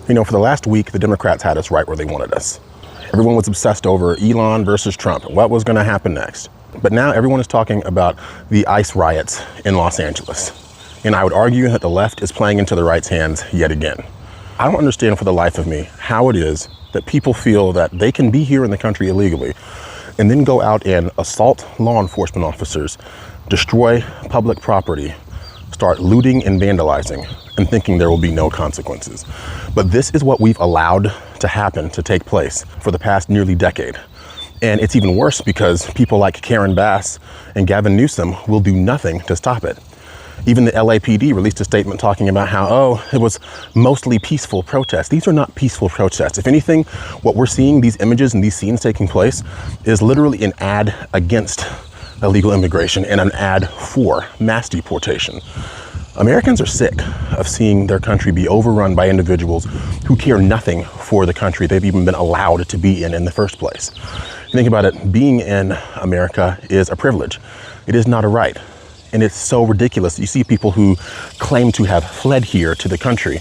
You know, for the last week, the Democrats had us right where they wanted us. Everyone was obsessed over Elon versus Trump and what was going to happen next. But now everyone is talking about the ICE riots in Los Angeles. And I would argue that the left is playing into the right's hands yet again. I don't understand for the life of me how it is that people feel that they can be here in the country illegally and then go out and assault law enforcement officers, destroy public property, start looting and vandalizing, and thinking there will be no consequences. But this is what we've allowed to happen, to take place for the past nearly decade. And it's even worse because people like Karen Bass and Gavin Newsom will do nothing to stop it. Even the LAPD released a statement talking about how, it was mostly peaceful protests. These are not peaceful protests. If anything, what we're seeing, these images and these scenes taking place, is literally an ad against illegal immigration and an ad for mass deportation. Americans are sick of seeing their country be overrun by individuals who care nothing for the country they've even been allowed to be in the first place. You think about it, being in America is a privilege. It is not a right. And it's so ridiculous. You see people who claim to have fled here to the country,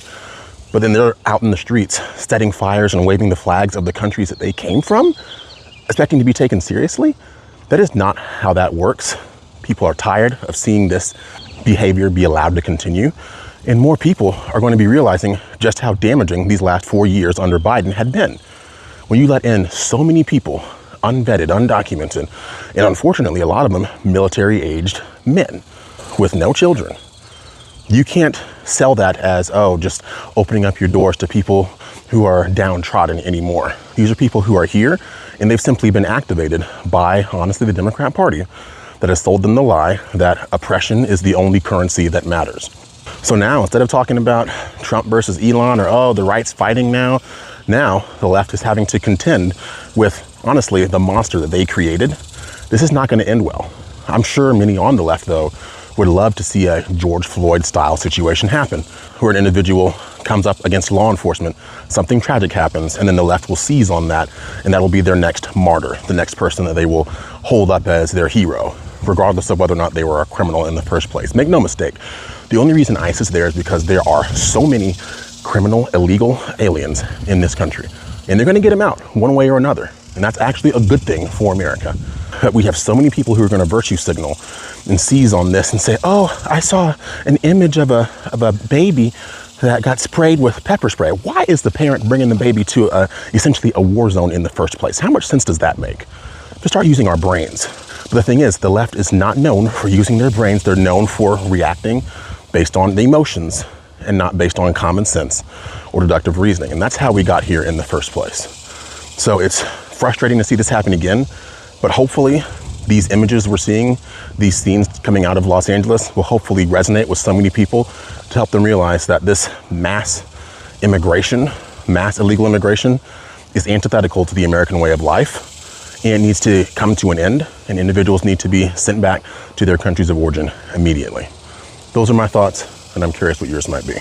but then they're out in the streets setting fires and waving the flags of the countries that they came from, expecting to be taken seriously. That is not how that works. People are tired of seeing this behavior be allowed to continue. And more people are going to be realizing just how damaging these last 4 years under Biden had been. When you let in so many people, unvetted, undocumented, and unfortunately, a lot of them military-aged men with no children, you can't sell that as, just opening up your doors to people who are downtrodden anymore. These are people who are here, and they've simply been activated by, honestly, the Democrat Party that has sold them the lie that oppression is the only currency that matters. So now, instead of talking about Trump versus Elon or, the right's fighting now the left is having to contend with, honestly, the monster that they created. This is not going to end well. I'm sure many on the left, though, would love to see a George Floyd-style situation happen, where an individual comes up against law enforcement, something tragic happens, and then the left will seize on that, and that'll be their next martyr, the next person that they will hold up as their hero, regardless of whether or not they were a criminal in the first place. Make no mistake, the only reason ICE is there is because there are so many criminal, illegal aliens in this country, and they're going to get them out one way or another, and that's actually a good thing for America. But we have so many people who are going to virtue signal and seize on this and say, I saw an image of a baby that got sprayed with pepper spray. Why is the parent bringing the baby to essentially a war zone in the first place? How much sense does that make? To start using our brains. But the thing is, the left is not known for using their brains. They're known for reacting based on the emotions and not based on common sense or deductive reasoning. And that's how we got here in the first place. So it's frustrating to see this happen again, but hopefully these images we're seeing, these scenes coming out of Los Angeles, will hopefully resonate with so many people to help them realize that this mass immigration, mass illegal immigration, is antithetical to the American way of life, and needs to come to an end, and individuals need to be sent back to their countries of origin immediately. Those are my thoughts, and I'm curious what yours might be.